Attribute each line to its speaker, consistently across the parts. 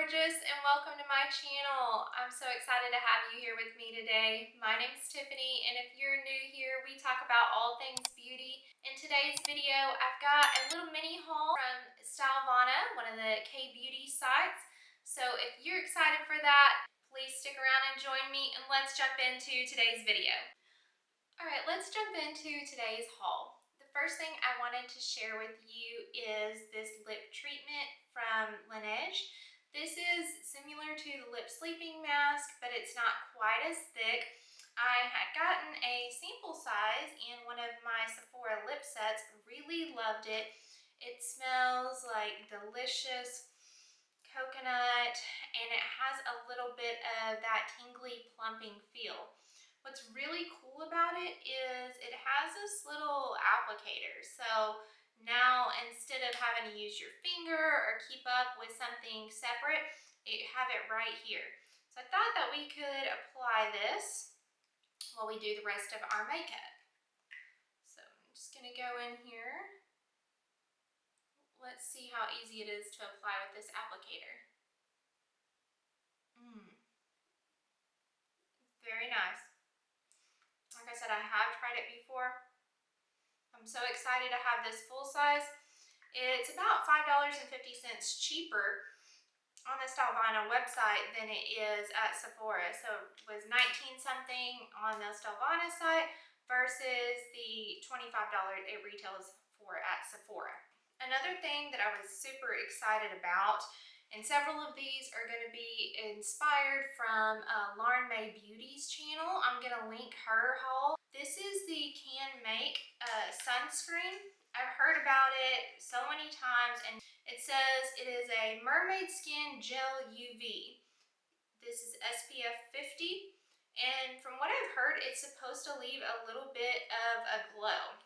Speaker 1: gorgeous, and welcome to my channel. I'm so excited to have you here with me today. My name's Tiffany, and if you're new here, we talk about all things beauty. In today's video, I've got a little mini haul from Beauty-Stylevana, one of the K-beauty sites. So if you're excited for that, please stick around and join me, and let's jump into today's video. Alright, let's jump into today's haul. The first thing I wanted to share with you is this lip treatment from Laneige. This is similar to the lip sleeping mask, but it's not quite as thick. I had gotten a sample size in one of my Sephora lip sets, really loved it. It smells like delicious coconut, and it has a little bit of that tingly plumping feel. What's really cool about it is it has this little applicator. So now instead of having to use your finger or keep up with something separate, you have it right here. So I thought that we could apply this while we do the rest of our makeup. So I'm just gonna go in here. Let's see how easy it is to apply with this applicator. Very nice. Like I said, I have tried it before. I'm so excited to have this full size. It's about $5.50 cheaper on the Beauty-Stylevana website than it is at Sephora. So it was 19 something on the Beauty-Stylevana site versus the $25 it retails for at Sephora. Another thing that I was super excited about, and several of these are going to be inspired from Mermaid Beauty's channel. I'm going to link her haul. This is the Canmake sunscreen. I've heard about it so many times, and it says it is a Mermaid Skin Gel UV. This is SPF 50, and from what I've heard, it's supposed to leave a little bit of a glow.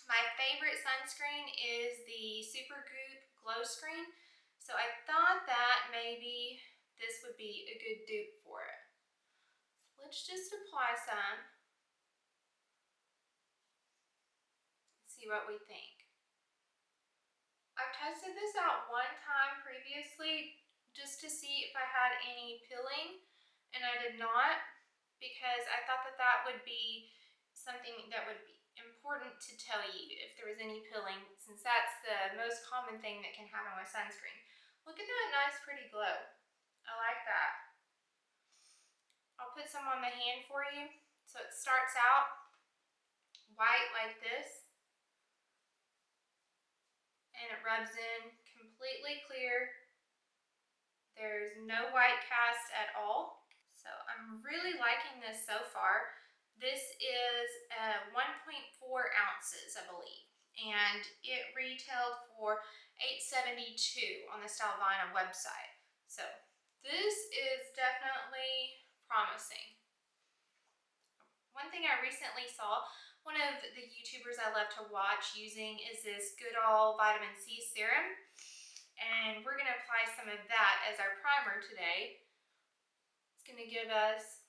Speaker 1: My favorite sunscreen is the Supergoop Glow Screen, so I thought that maybe this would be a good dupe for it. So let's just apply some. See what we think. I've tested this out one time previously just to see if I had any peeling, and I did not, because I thought that that would be something that would be important to tell you if there was any peeling, since that's the most common thing that can happen with sunscreen. Look at that nice pretty glow. I like that. I'll put some on the hand for you. So it starts out white like this, and it rubs in completely clear. There's no white cast at all. So I'm really liking this so far. This is 1.4 ounces, I believe, and it retailed for $8.72 on the Beauty-Stylevana website. So this is definitely promising. One thing I recently saw, one of the YouTubers I love to watch using is this GOODAL vitamin C serum, and we're going to apply some of that as our primer today. It's going to give us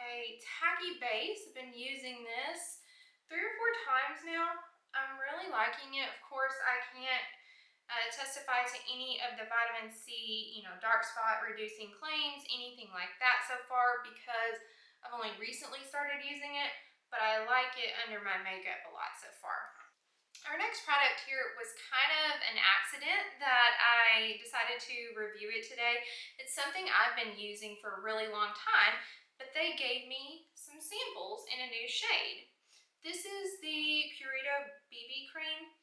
Speaker 1: a tacky base. I've been using this 3 or 4 times now. I'm really liking it. Of course, I can't testify to any of the vitamin C, dark spot reducing claims, anything like that so far, because I've only recently started using it, but I like it under my makeup a lot so far. Our next product here was kind of an accident that I decided to review it today. It's something I've been using for a really long time, but they gave me some samples in a new shade. This is the Purito BB cream.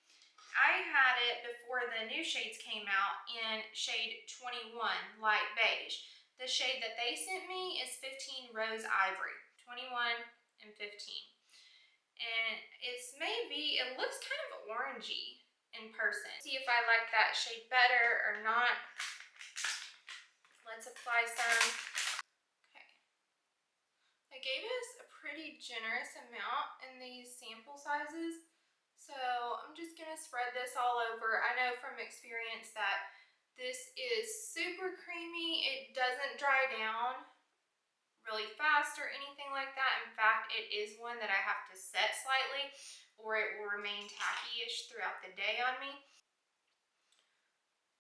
Speaker 1: I had it before the new shades came out in shade 21, light beige. The shade that they sent me is 15 Rose Ivory, 21 and 15. And it looks kind of orangey in person. See if I like that shade better or not. Let's apply some. Okay. They gave us a pretty generous amount in these sample sizes, so I'm just going to spread this all over. I know from experience that this is super creamy. It doesn't dry down really fast or anything like that. In fact, it is one that I have to set slightly or it will remain tacky-ish throughout the day on me.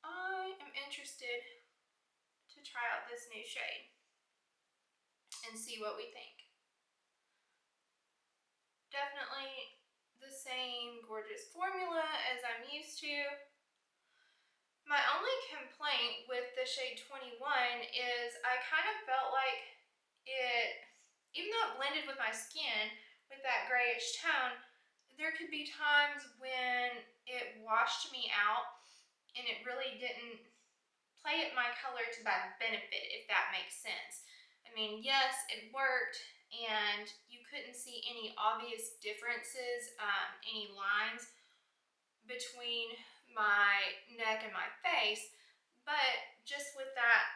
Speaker 1: I am interested this new shade and see what we think. Definitely the same gorgeous formula as I'm used to. My only complaint with the shade 21 is I kind of felt like it, even though it blended with my skin with that grayish tone, there could be times when it washed me out and it really didn't play at my color to my benefit, if that makes sense. I mean, yes, it worked and you couldn't see any obvious differences, any lines between my neck and my face, but just with that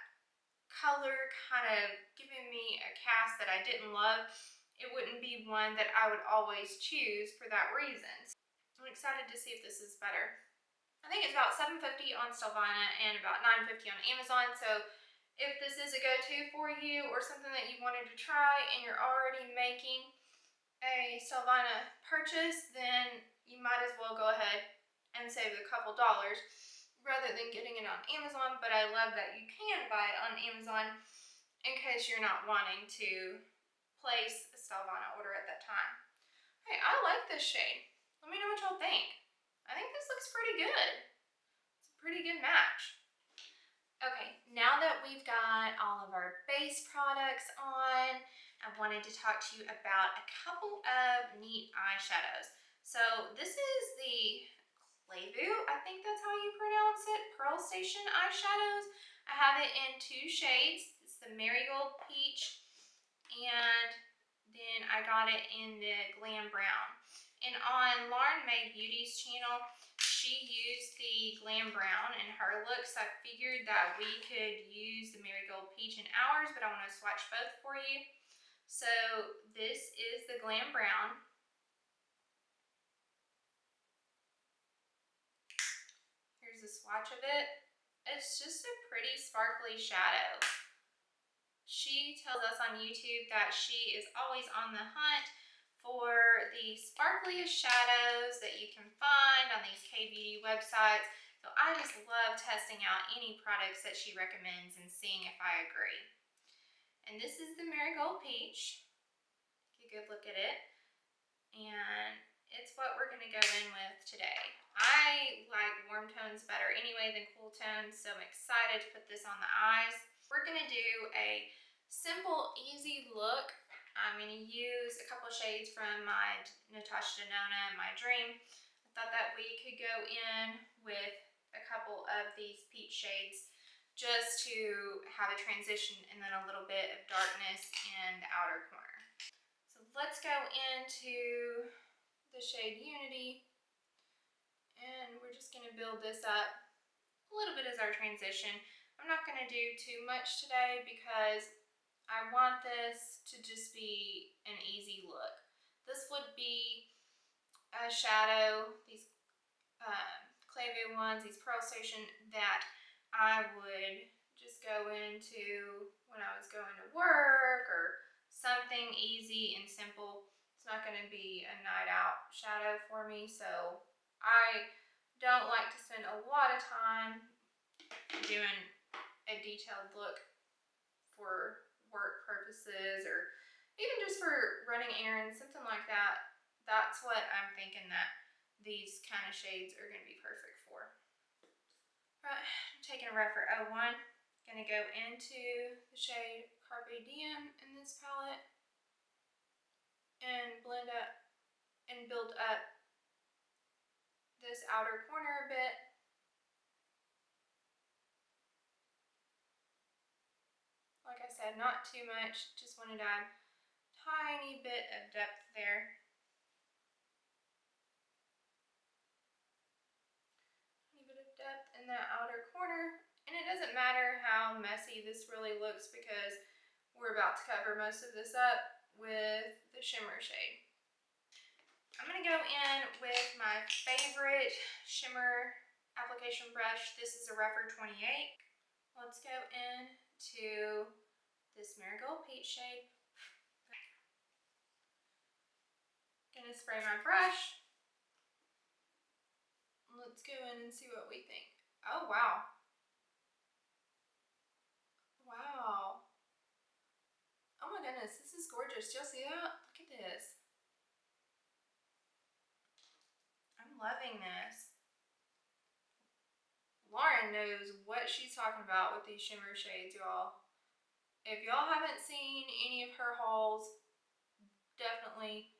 Speaker 1: color kind of giving me a cast that I didn't love, it wouldn't be one that I would always choose for that reason. I'm excited to see if this is better. I think it's about $7.50 on Stylevana and about $9.50 on Amazon, so if this is a go-to for you or something that you wanted to try and you're already making a Stylevana purchase, then you might as well go ahead and save a couple dollars rather than getting it on Amazon. But I love that you can buy it on Amazon in case you're not wanting to place a Stylevana order at that time. Hey, I like this shade. Let me know what y'all think. I think this looks pretty good. It's a pretty good match. Okay, now that we've got all of our base products on, I wanted to talk to you about a couple of neat eyeshadows. So this is the Klavuu, I think that's how you pronounce it, Pearl Station eyeshadows. I have it in two shades. It's the Marigold Peach, and then I got it in the Glam Brown. And on Lauren May Beauty's channel, she used the Glam Brown in her looks. I figured that we could use the Marigold Peach in ours, but I want to swatch both for you. So this is the Glam Brown. Here's a swatch of it. It's just a pretty sparkly shadow. She tells us on YouTube that she is always on the hunt for the sparkliest shadows that you can find on these kbeauty websites. So I just love testing out any products that she recommends and seeing if I agree. And this is the Marigold Peach. Take a good look at it. And it's what we're going to go in with today. I like warm tones better anyway than cool tones, so I'm excited to put this on the eyes. We're going to do a simple, easy look. I'm going to use a couple shades from my Natasha Denona, My Dream. I thought that we could go in with a couple of these peach shades just to have a transition and then a little bit of darkness in the outer corner. So let's go into the shade Unity, and we're just going to build this up a little bit as our transition. I'm not going to do too much today because I want this to just be an easy look. This would be a shadow, these Klavuu ones, these Pearl Station, that I would just go into when I was going to work or something easy and simple. It's not going to be a night out shadow for me, so I don't like to spend a lot of time doing a detailed look for work purposes or even just for running errands, something like that. That's what I'm thinking that these kind of shades are going to be perfect for. Right, I'm taking a Refer 01. Going to go into the shade Carpe Diem in this palette and blend up and build up this outer corner a bit. Like I said, not too much, just wanted to add a tiny bit of depth there. Tiny bit of depth in that outer corner. And it doesn't matter how messy this really looks because we're about to cover most of this up with the shimmer shade. I'm going to go in with my favorite shimmer application brush. This is a Refer 28. Let's go into this Marigold Peach shade. Gonna spray my brush. Let's go in and see what we think. Oh, wow. Wow. goodness, this is gorgeous. Do y'all see that? Look at this. I'm loving this. Lauren knows what she's talking about with these shimmer shades, y'all. If y'all haven't seen any of her hauls, definitely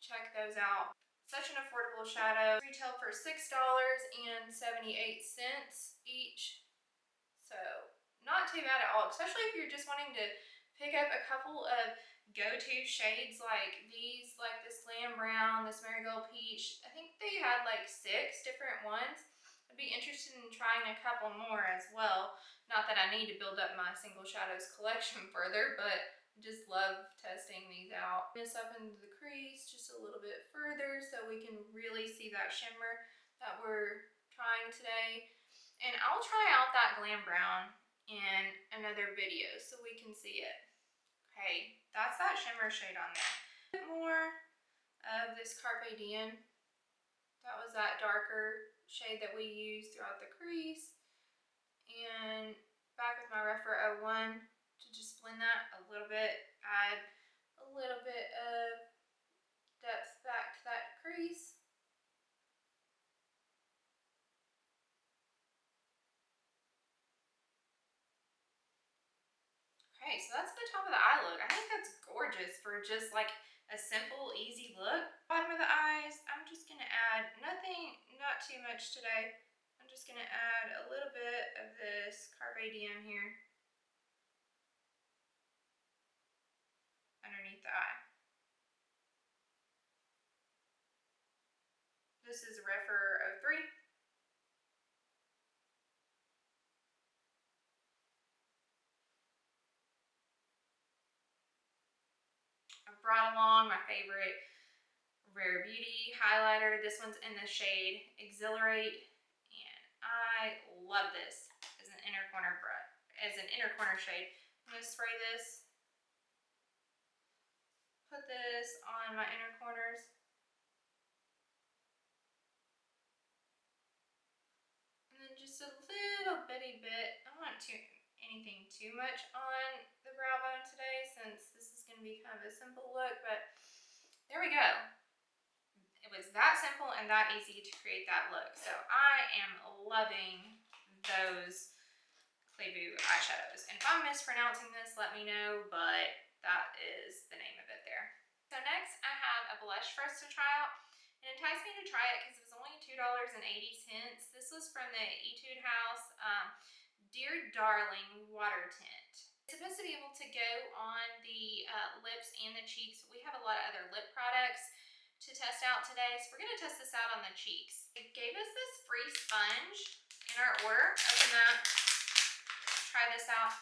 Speaker 1: check those out. Such an affordable shadow. Retail for $6.78 each. So not too bad at all, especially if you're just wanting to pick up a couple of go-to shades like these, like this lamb brown, this marigold peach. I think they had like 6 different ones. I'd be interested in trying a couple more as well. Not that I need to build up my single shadows collection further, but I just love testing these out. This up into the crease just a little bit further so we can really see that shimmer that we're trying today. And I'll try out that Glam Brown in another video so we can see it. Okay, that's that shimmer shade on there. A bit more of this Carpe Diem. That was that darker shade that we used throughout the crease. And back with my Rephr 01 to just blend that a little bit, add a little bit of depth back to that crease. Okay, so that's the top of the eye look. I think that's gorgeous for just like a simple, easy look. Bottom of the eyes, I'm just gonna add nothing, not too much today. I'm just gonna add a little bit of this Carpe Diem here underneath the eye. This is Rephr 03. I've brought along my favorite Rare Beauty highlighter. This one's in the shade Exhilarate, and I love this as an inner corner shade. I'm gonna spray this, put this on my inner corners. And then just a little bitty bit. I don't want anything too much on the brow bone today since this is going to be kind of a simple look, but there we go. It was that simple and that easy to create that look. So I am loving those Klavuu eyeshadows. And if I'm mispronouncing this, let me know, but that is the name of it there. So next I have a blush for us to try out. It enticed me to try it because it was only $2.80. This was from the Etude House Dear Darling Water Tint. It's supposed to be able to go on the lips and the cheeks. We have a lot of other lip products to test out today, so we're going to test this out on the cheeks. It gave us this free sponge in our order. Open that, try this out.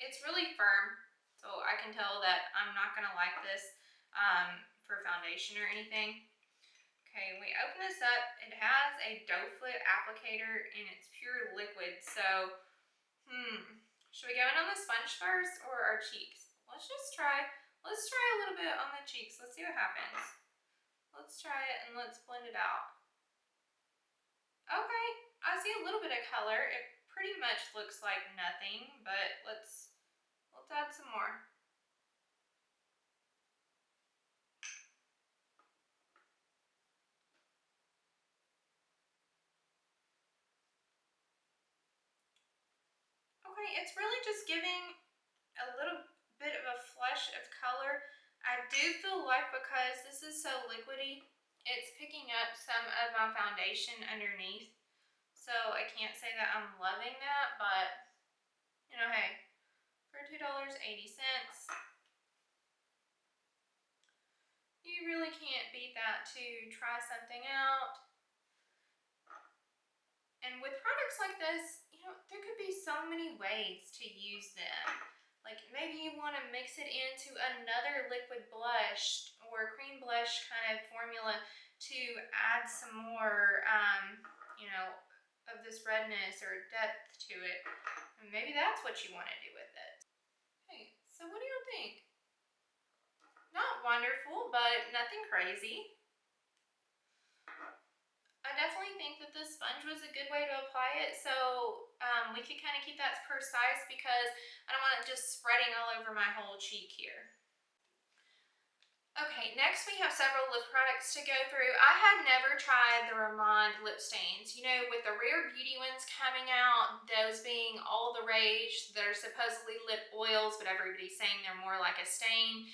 Speaker 1: It's really firm, so I can tell that I'm not going to like this for foundation or anything. Okay, we open this up. It has a doe foot applicator and it's pure liquid. So, should we go in on the sponge first or our cheeks? Let's try a little bit on the cheeks. Let's see what happens. Let's try it and let's blend it out. Okay, I see a little bit of color. It pretty much looks like nothing, but let's add some more. Okay, it's really just giving a little bit of a flush of color. I do feel like because this is so liquidy, it's picking up some of my foundation underneath. So I can't say that I'm loving that, but you know, hey, for $2.80, you really can't beat that to try something out. And with products like this, you know, there could be so many ways to use them. Like maybe you want to mix it into another liquid blush or cream blush kind of formula to add some more, you know, of this redness or depth to it. And maybe that's what you want to do with it. Okay, so what do you think? Not wonderful, but nothing crazy. I definitely think that this sponge was a good way to apply it, so we could kind of keep that precise because I don't want it just spreading all over my whole cheek here. Okay, next we have several lip products to go through. I had never tried the Mermaid lip stains. You know, with the Rare Beauty ones coming out, those being all the rage, they're supposedly lip oils, but everybody's saying they're more like a stain.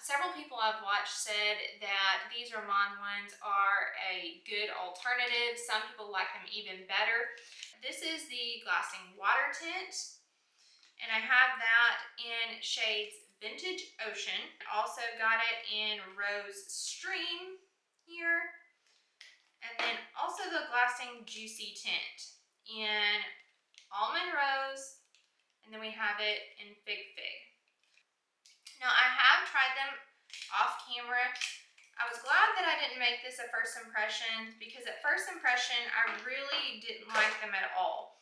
Speaker 1: Several people I've watched said that these Mermaid ones are a good alternative. Some people like them even better. This is the Glasting Water Tint, and I have that in shades Vintage Ocean. Also got it in Rose Stream here. And then also the Glasting Juicy Tint in Almond Rose. And then we have it in Fig Fig. Now I have tried them off camera. I was glad that I didn't make this a first impression because at first impression I really didn't like them at all.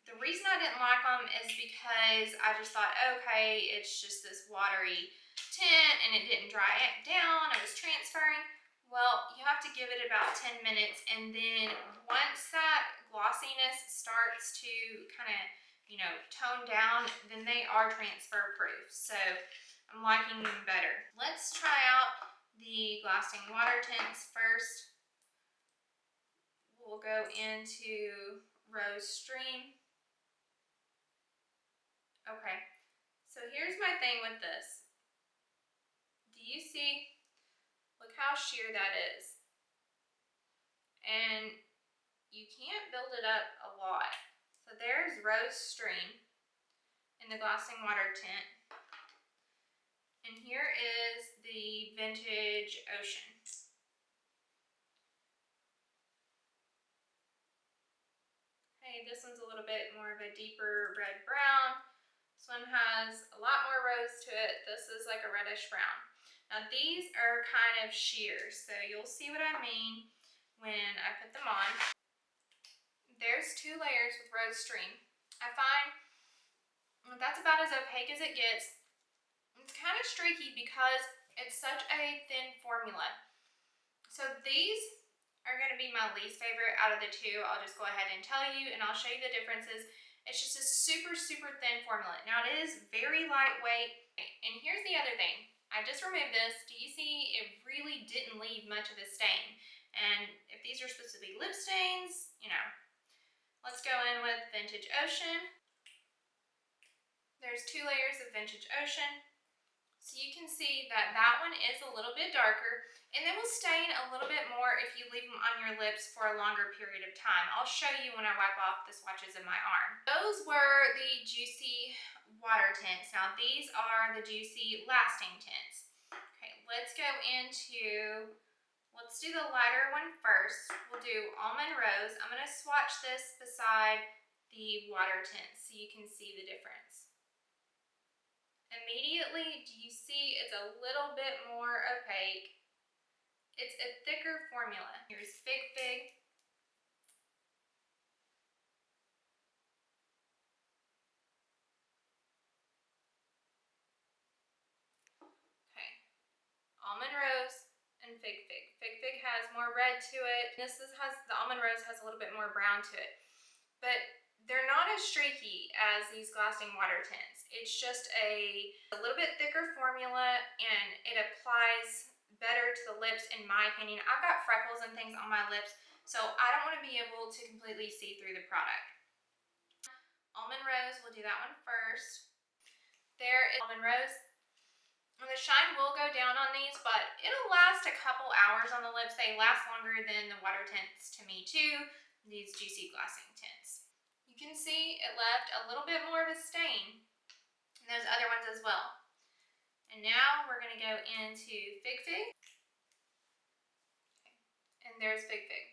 Speaker 1: The reason I didn't like them is because I just thought, okay, it's just this watery tint and it didn't dry it down, it was transferring. Well, you have to give it about 10 minutes, and then once that glossiness starts to kind of, you know, tone down, then they are transfer proof. So I'm liking them better. Let's try out the Glasting Water Tints first. We'll go into Rose Stream. Okay, so here's my thing with this. Do you see? Look how sheer that is. And you can't build it up a lot. So there's Rose Stream in the Glasting Water Tint. And here is the Vintage Ocean. Okay, this one's a little bit more of a deeper red brown. This one has a lot more rose to it. This is like a reddish brown. Now these are kind of sheer, so you'll see what I mean when I put them on. There's 2 layers with Rose Stream. I find that's about as opaque as it gets. It's kind of streaky because it's such a thin formula. So these are going to be my least favorite out of the 2. I'll just go ahead and tell you, and I'll show you the differences. It's just a super, super thin formula. Now it is very lightweight. And here's the other thing. I just removed this. Do you see it really didn't leave much of a stain? And if these are supposed to be lip stains, you know. Let's go in with Vintage Ocean. There's 2 layers of Vintage Ocean. So you can see that that one is a little bit darker, and they will stain a little bit more if you leave them on your lips for a longer period of time. I'll show you when I wipe off the swatches of my arm. Those were the Juicy Water Tints. Now these are the Juicy Lasting Tints. Okay, let's go into, let's do the lighter one first. We'll do Almond Rose. I'm going to swatch this beside the water tint so you can see the difference. Immediately, do you see it's a little bit more opaque? It's a thicker formula. Here's Fig Fig. Okay, Almond Rose and Fig Fig. Fig Fig has more red to it. The Almond Rose has a little bit more brown to it. But they're not as streaky as these Glasting Water Tints. It's just a little bit thicker formula, and it applies better to the lips in my opinion. I've got freckles and things on my lips, so I don't want to be able to completely see through the product. Almond Rose, we'll do that one first. There is Almond Rose. And the shine will go down on these, but it'll last a couple hours on the lips. They last longer than the water tints to me too, these Juicy Glasting Tints. You can see it left a little bit more of a stain, and those other ones as well. And now we're going to go into Fig Fig. And there's Fig Fig.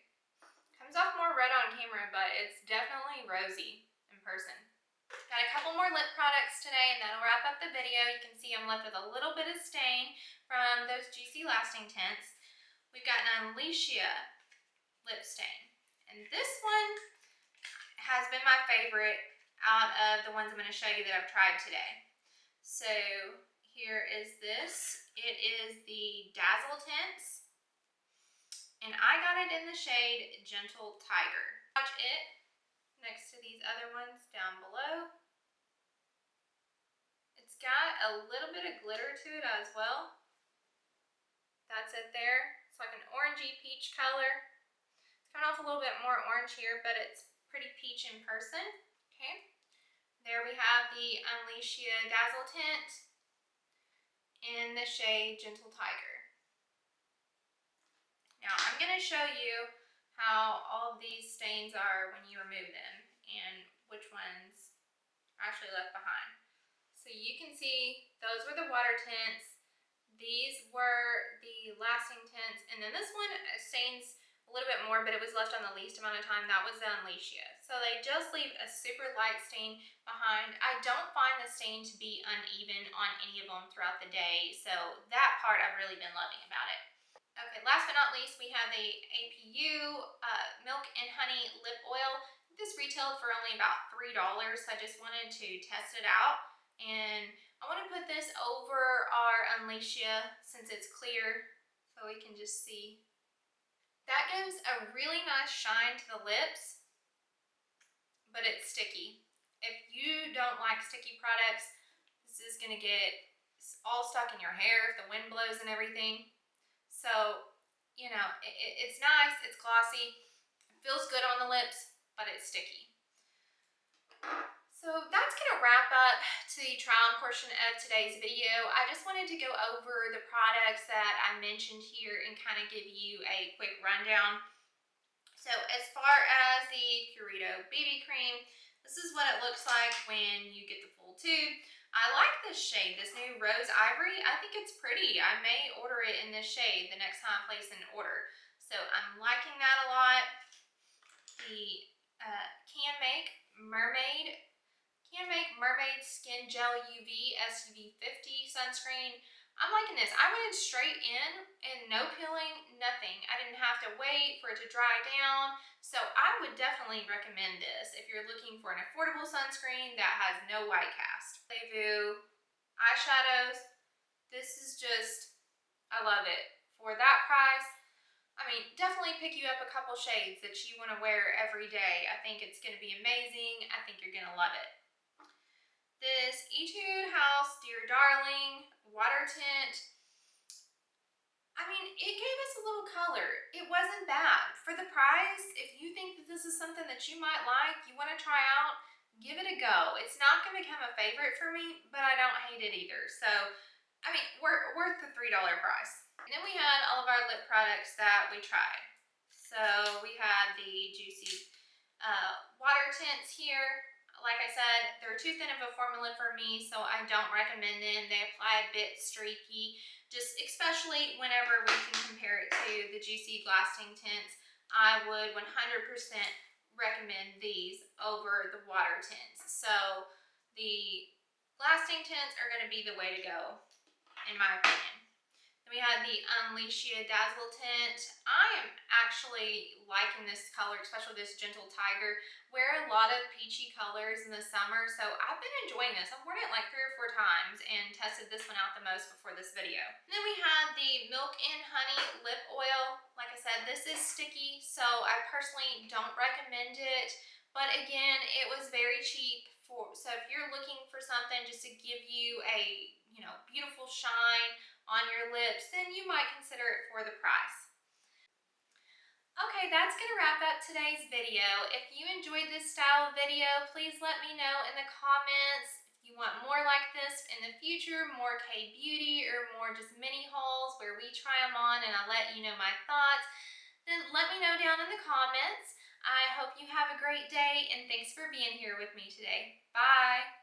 Speaker 1: Comes off more red on camera, but it's definitely rosy in person. Got a couple more lip products today, and that'll wrap up the video. You can see I'm left with a little bit of stain from those Juicy Lasting Tints. We've got an Unleashia lip stain. And this one has been my favorite out of the ones I'm going to show you that I've tried today. So here is this. It is the Dazzle Tints. and I got it in the shade Gentle Tiger. Watch it next to these other ones down below. It's got a little bit of glitter to it as well. That's it there. It's like an orangey peach color. It's coming off a little bit more orange here, but it's pretty peach in person. Okay. There we have the Unleashia Dazzle Tint in the shade Gentle Tiger. Now I'm going to show you how all of these stains are when you remove them and which ones are actually left behind. So you can see those were the water tints, these were the lasting tints, and then this one stains a little bit more, but it was left on the least amount of time. That was the Unleashia. So they just leave a super light stain behind. I don't find the stain to be uneven on any of them throughout the day, so that part I've really been loving about it. Okay, last but not least, we have the APU Milk and Honey Lip Oil. This retailed for only about $3, so I just wanted to test it out. And I want to put this over our Unleashia since it's clear, so we can just see. That gives a really nice shine to the lips, but it's sticky. If you don't like sticky products, this is going to get all stuck in your hair if the wind blows and everything. So, you know, it's nice, it's glossy, it feels good on the lips, but it's sticky. So that's going to wrap up to the try-on portion of today's video. I just wanted to go over the products that I mentioned here and kind of give you a quick rundown. So as far as the Purito BB cream, this is what it looks like when you get the full tube. I like this shade, this new Rose Ivory. I think it's pretty. I may order it in this shade the next time I place an order. So I'm liking that a lot. The Canmake Mermaid Skin Gel UV SUV 50 sunscreen. I'm liking this. I went in straight in and no peeling, nothing. I didn't have to wait for it to dry down. So I would definitely recommend this if you're looking for an affordable sunscreen that has no white cast. Klavuu Eyeshadows. This is just, I love it. For that price, I mean, definitely pick you up a couple shades that you want to wear every day. I think it's going to be amazing. I think you're going to love it. This Etude House Dear Darling Water Tint. I mean, it gave us a little color. It wasn't bad. For the price, if you think that this is something that you might like, you want to try out, give it a go. It's not going to become a favorite for me, but I don't hate it either. So, I mean, worth the $3 price. And then we had all of our lip products that we tried. So we had the Juicy water tints here. Like I said, they're too thin of a formula for me, so I don't recommend them. They apply a bit streaky, just especially whenever we can compare it to the Juicy Glasting tints. I would 100% recommend these over the water tints. So the Glasting tints are going to be the way to go, in my opinion. Then we had the Unleashia Dazzle Tint. I am actually liking this color, especially this Gentle Tiger. Wear a lot of peachy colors in the summer, so I've been enjoying this. I've worn it like 3 or 4 times and tested this one out the most before this video. And then we had the Milk and Honey Lip Oil. Like I said, this is sticky, so I personally don't recommend it. But again, it was very cheap. So if you're looking for something just to give you a, beautiful shine on your lips, then you might consider it for the price. Okay, that's going to wrap up today's video. If you enjoyed this style of video, please let me know in the comments if you want more like this in the future, more kbeauty or more just mini hauls where we try them on and I let you know my thoughts. Then let me know down in the comments. I hope you have a great day and thanks for being here with me today. Bye!